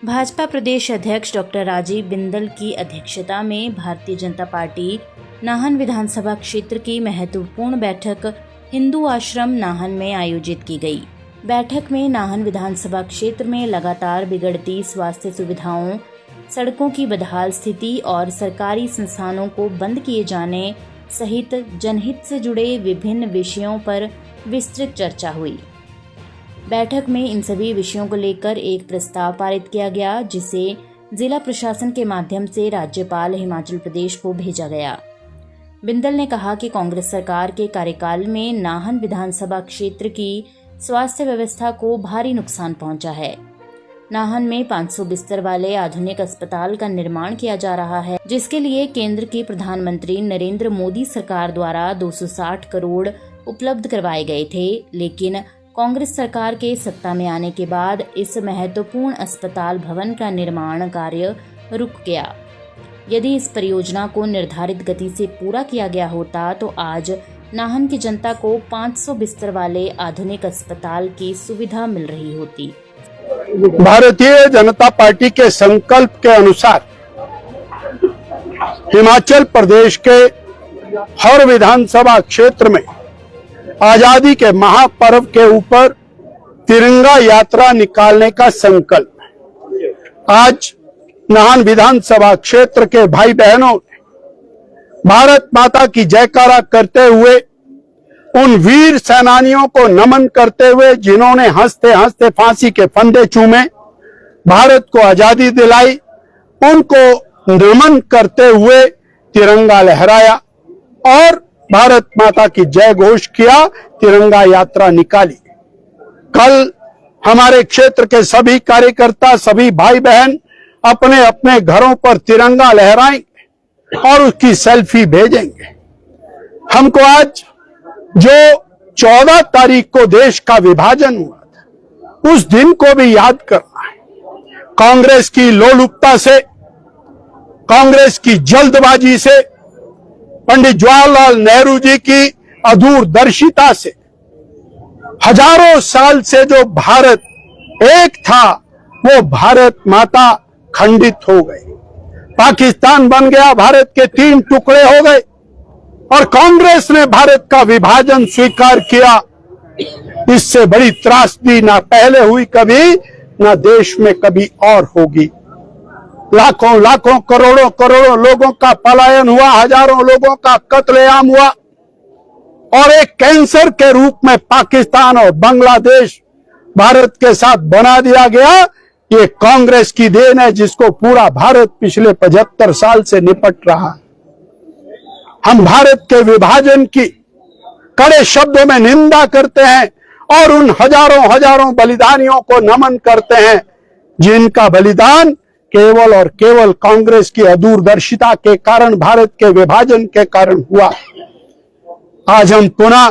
भाजपा प्रदेश अध्यक्ष डॉक्टर राजीव बिंदल की अध्यक्षता में भारतीय जनता पार्टी नाहन विधानसभा क्षेत्र की महत्वपूर्ण बैठक हिंदू आश्रम नाहन में आयोजित की गई। बैठक में नाहन विधानसभा क्षेत्र में लगातार बिगड़ती स्वास्थ्य सुविधाओं, सड़कों की बदहाल स्थिति और सरकारी संस्थानों को बंद किए जाने सहित जनहित से जुड़े विभिन्न विषयों पर विस्तृत चर्चा हुई। बैठक में इन सभी विषयों को लेकर एक प्रस्ताव पारित किया गया, जिसे जिला प्रशासन के माध्यम से राज्यपाल हिमाचल प्रदेश को भेजा गया। बिंदल ने कहा कि कांग्रेस सरकार के कार्यकाल में नाहन विधानसभा क्षेत्र की स्वास्थ्य व्यवस्था को भारी नुकसान पहुंचा है। नाहन में 500 बिस्तर वाले आधुनिक अस्पताल का निर्माण किया जा रहा है, जिसके लिए केंद्र की प्रधानमंत्री नरेंद्र मोदी सरकार द्वारा 260 करोड़ उपलब्ध करवाए गए थे, लेकिन कांग्रेस सरकार के सत्ता में आने के बाद इस महत्वपूर्ण अस्पताल भवन का निर्माण कार्य रुक गया। यदि इस परियोजना को निर्धारित गति से पूरा किया गया होता तो आज नाहन की जनता को 500 बिस्तर वाले आधुनिक अस्पताल की सुविधा मिल रही होती। भारतीय जनता पार्टी के संकल्प के अनुसार हिमाचल प्रदेश के हर विधानसभा क्षेत्र में आजादी के महापर्व के ऊपर तिरंगा यात्रा निकालने का संकल्प है। आज नाहन विधानसभा क्षेत्र के भाई बहनों ने भारत माता की जयकारा करते हुए उन वीर सेनानियों को नमन करते हुए जिन्होंने हंसते हंसते फांसी के फंदे चूमे, भारत को आजादी दिलाई, उनको नमन करते हुए तिरंगा लहराया और भारत माता की जय घोष किया, तिरंगा यात्रा निकाली। कल हमारे क्षेत्र के सभी कार्यकर्ता, सभी भाई बहन अपने अपने घरों पर तिरंगा लहराएंगे और उसकी सेल्फी भेजेंगे। हमको आज जो 14 तारीख को देश का विभाजन हुआ था, उस दिन को भी याद करना है। कांग्रेस की लोलुपता से, कांग्रेस की जल्दबाजी से, पंडित जवाहरलाल नेहरू जी की अदूरदर्शिता से हजारों साल से जो भारत एक था, वो भारत माता खंडित हो गई। पाकिस्तान बन गया, भारत के 3 टुकड़े हो गए और कांग्रेस ने भारत का विभाजन स्वीकार किया। इससे बड़ी त्रासदी ना पहले हुई कभी, ना देश में कभी और होगी। लाखों लाखों करोड़ों करोड़ों लोगों का पलायन हुआ, हजारों लोगों का कत्लेआम हुआ और एक कैंसर के रूप में पाकिस्तान और बांग्लादेश भारत के साथ बना दिया गया। ये कांग्रेस की देन है, जिसको पूरा भारत पिछले 75 साल से निपट रहा है। हम भारत के विभाजन की कड़े शब्दों में निंदा करते हैं और उन हजारों हजारों बलिदानियों को नमन करते हैं, जिनका बलिदान केवल और केवल कांग्रेस की अदूरदर्शिता के कारण, भारत के विभाजन के कारण हुआ। आज हम पुनः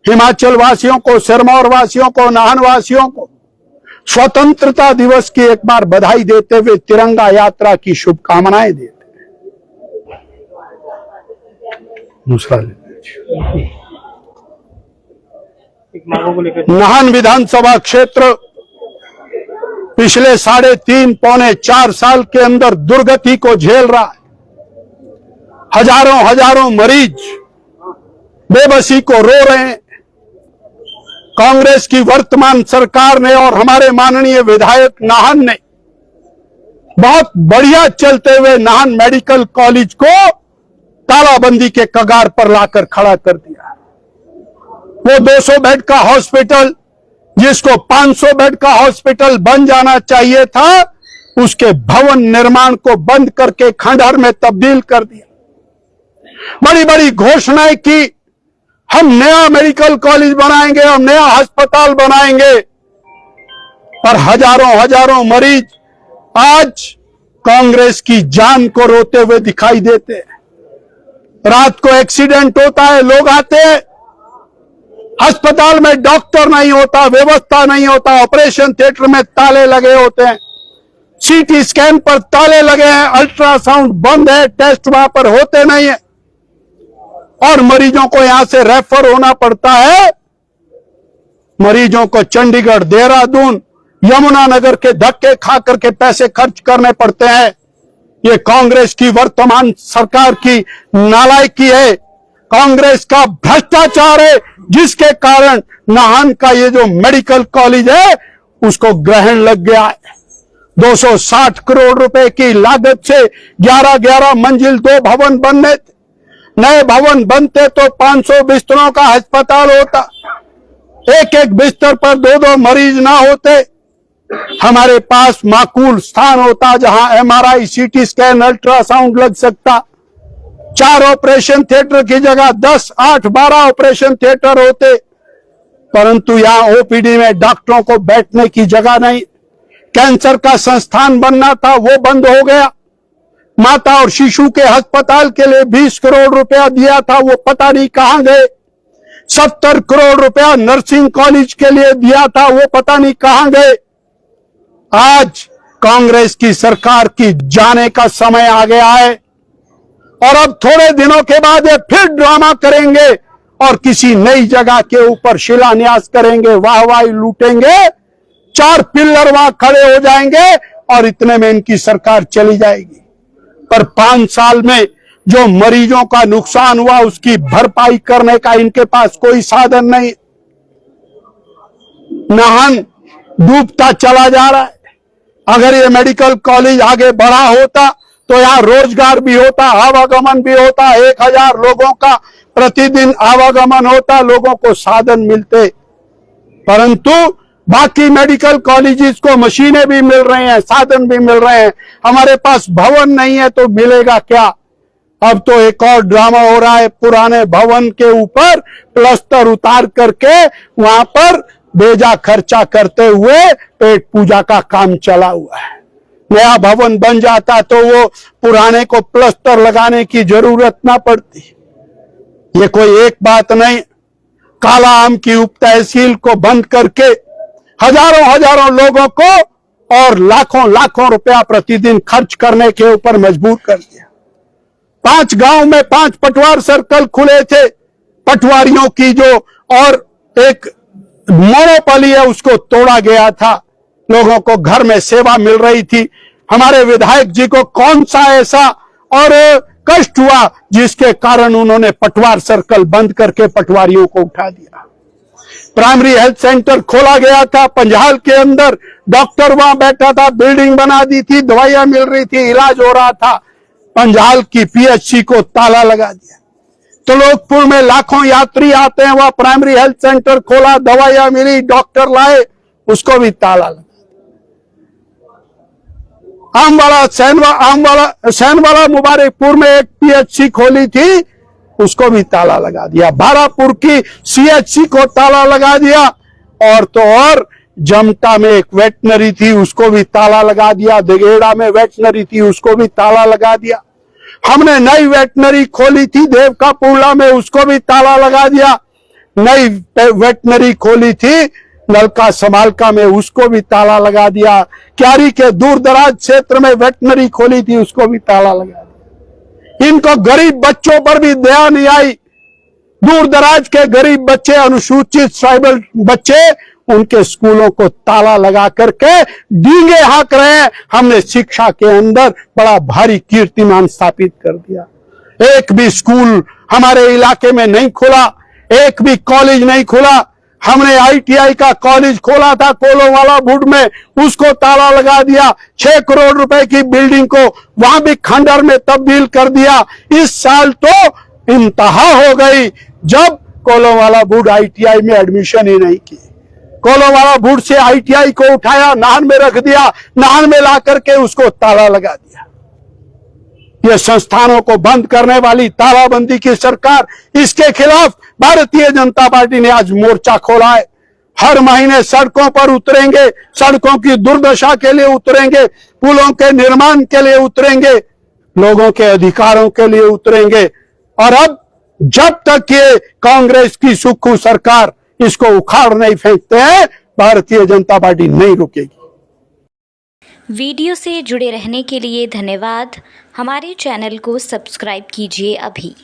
हिमाचल वासियों को, सिरमौर वासियों को, नाहन वासियों को स्वतंत्रता दिवस की एक बार बधाई देते हुए तिरंगा यात्रा की शुभकामनाएं देते हैं। दूसरा नाहन विधानसभा क्षेत्र पिछले 3.5 पौने 4 साल के अंदर दुर्गति को झेल रहा है। हजारों हजारों मरीज बेबसी को रो रहे हैं। कांग्रेस की वर्तमान सरकार ने और हमारे माननीय विधायक नाहन ने बहुत बढ़िया चलते हुए नाहन मेडिकल कॉलेज को तालाबंदी के कगार पर लाकर खड़ा कर दिया। वो 200 बेड का हॉस्पिटल, जिसको 500 बेड का हॉस्पिटल बन जाना चाहिए था, उसके भवन निर्माण को बंद करके खंडहर में तब्दील कर दिया। बड़ी बड़ी घोषणाएं की, हम नया मेडिकल कॉलेज बनाएंगे, हम नया अस्पताल बनाएंगे, पर हजारों हजारों मरीज आज कांग्रेस की जान को रोते हुए दिखाई देते हैं। रात को एक्सीडेंट होता है, लोग आते हैं, अस्पताल में डॉक्टर नहीं होता, व्यवस्था नहीं होता, ऑपरेशन थिएटर में ताले लगे होते हैं, सीटी स्कैन पर ताले लगे हैं, अल्ट्रासाउंड बंद है, टेस्ट वहां पर होते नहीं है और मरीजों को यहां से रेफर होना पड़ता है। मरीजों को चंडीगढ़, देहरादून, यमुनानगर के धक्के खा करके पैसे खर्च करने पड़ते हैं। ये कांग्रेस की वर्तमान सरकार की नालायकी है, कांग्रेस का भ्रष्टाचार है, जिसके कारण नाहन का ये जो मेडिकल कॉलेज है उसको ग्रहण लग गया है। 260 करोड़ रुपए की लागत से 11 मंजिल 2 भवन बनने थे। नए भवन बनते तो 500 बिस्तरों का अस्पताल होता, एक बिस्तर पर 2 मरीज ना होते। हमारे पास माकूल स्थान होता जहां एमआरआई, सीटी स्कैन, अल्ट्रासाउंड लग सकता। 4 ऑपरेशन थिएटर की जगह 10, 8, 12 ऑपरेशन थिएटर होते, परंतु यहां ओपीडी में डॉक्टरों को बैठने की जगह नहीं। कैंसर का संस्थान बनना था, वो बंद हो गया। माता और शिशु के अस्पताल के लिए 20 करोड़ रुपया दिया था, वो पता नहीं कहां गए। 70 करोड़ रुपया नर्सिंग कॉलेज के लिए दिया था, वो पता नहीं कहां गए। आज कांग्रेस की सरकार की जाने का समय आ गया है और अब थोड़े दिनों के बाद ये फिर ड्रामा करेंगे और किसी नई जगह के ऊपर शिलान्यास करेंगे, वाहवाही लूटेंगे, 4 पिल्लर वहां खड़े हो जाएंगे और इतने में इनकी सरकार चली जाएगी। पर 5 साल में जो मरीजों का नुकसान हुआ उसकी भरपाई करने का इनके पास कोई साधन नहीं। नाहन डूबता चला जा रहा है। अगर ये मेडिकल कॉलेज आगे बढ़ा होता तो यहां रोजगार भी होता, आवागमन भी होता, 1000 लोगों का प्रतिदिन आवागमन होता, लोगों को साधन मिलते। परंतु बाकी मेडिकल कॉलेजेस को मशीनें भी मिल रही हैं, साधन भी मिल रहे हैं, हमारे पास भवन नहीं है तो मिलेगा क्या। अब तो एक और ड्रामा हो रहा है, पुराने भवन के ऊपर प्लास्टर उतार करके वहां पर बेजा खर्चा करते हुए पेट पूजा का काम चला हुआ है। नया भवन बन जाता तो वो पुराने को प्लास्टर लगाने की जरूरत ना पड़ती। ये कोई एक बात नहीं। काला आम की उप तहसील को बंद करके हजारों लोगों को और लाखों रुपया प्रतिदिन खर्च करने के ऊपर मजबूर कर दिया। 5 गांव में 5 पटवार सर्कल खुले थे। पटवारियों की जो और एक मोनोपोली है उसको तोड़ा गया था, लोगों को घर में सेवा मिल रही थी। हमारे विधायक जी को कौन सा ऐसा और कष्ट हुआ जिसके कारण उन्होंने पटवार सर्कल बंद करके पटवारियों को उठा दिया। प्राइमरी हेल्थ सेंटर खोला गया था पंजाल के अंदर, डॉक्टर वहां बैठा था, बिल्डिंग बना दी थी, दवाइयां मिल रही थी, इलाज हो रहा था। पंजाल की पीएचसी को ताला लगा दिया। तो लोकपुर में लाखों यात्री आते हैं, वहां प्राइमरी हेल्थ सेंटर खोला, दवाइयां मिली, डॉक्टर लाए, उसको भी ताला लगा। सैनवाला मुबारकपुर में एक पीएचसी खोली थी, उसको भी ताला लगा दिया। भारापुर की सीएचसी को ताला लगा दिया। और तो और जमटा में एक वेटनरी थी, उसको भी ताला लगा दिया। दगेड़ा में वेटनरी थी, उसको भी ताला लगा दिया। हमने नई वेटनरी खोली थी देवकापुरला में, उसको भी ताला लगा दिया। नई वेटनरी खोली थी नलका समालका में, उसको भी ताला लगा दिया। क्यारी के दूर दराज क्षेत्र में वेटनरी खोली थी, उसको भी ताला लगा दिया। इनको गरीब बच्चों पर भी दया नहीं आई। दूर दराज के गरीब बच्चे, अनुसूचित ट्राइबल बच्चे, उनके स्कूलों को ताला लगा करके डींगे हाँक रहे हैं। हमने शिक्षा के अंदर बड़ा भारी कीर्तिमान स्थापित कर दिया। एक भी स्कूल हमारे इलाके में नहीं खुला, एक भी कॉलेज नहीं खुला। हमने आईटीआई का कॉलेज खोला था कोलोवाला बुड में, उसको ताला लगा दिया। 6 करोड़ रुपए की बिल्डिंग को वहां भी खंडर में तब्दील कर दिया। इस साल तो इंतहा हो गई जब कोलोवाला बुड आईटीआई में एडमिशन ही नहीं की। कोलोवाला बुड से आईटीआई को उठाया, नाहन में रख दिया, नाहन में ला करके उसको ताला लगा दिया। ये संस्थानों को बंद करने वाली तालाबंदी की सरकार, इसके खिलाफ भारतीय जनता पार्टी ने आज मोर्चा खोला है। हर महीने सड़कों पर उतरेंगे, सड़कों की दुर्दशा के लिए उतरेंगे, पुलों के निर्माण के लिए उतरेंगे, लोगों के अधिकारों के लिए उतरेंगे। और अब जब तक ये कांग्रेस की सुक्खू सरकार इसको उखाड़ नहीं फेंकते हैं, भारतीय जनता पार्टी नहीं रुकेगी। वीडियो से जुड़े रहने के लिए धन्यवाद। हमारे चैनल को सब्सक्राइब कीजिए अभी।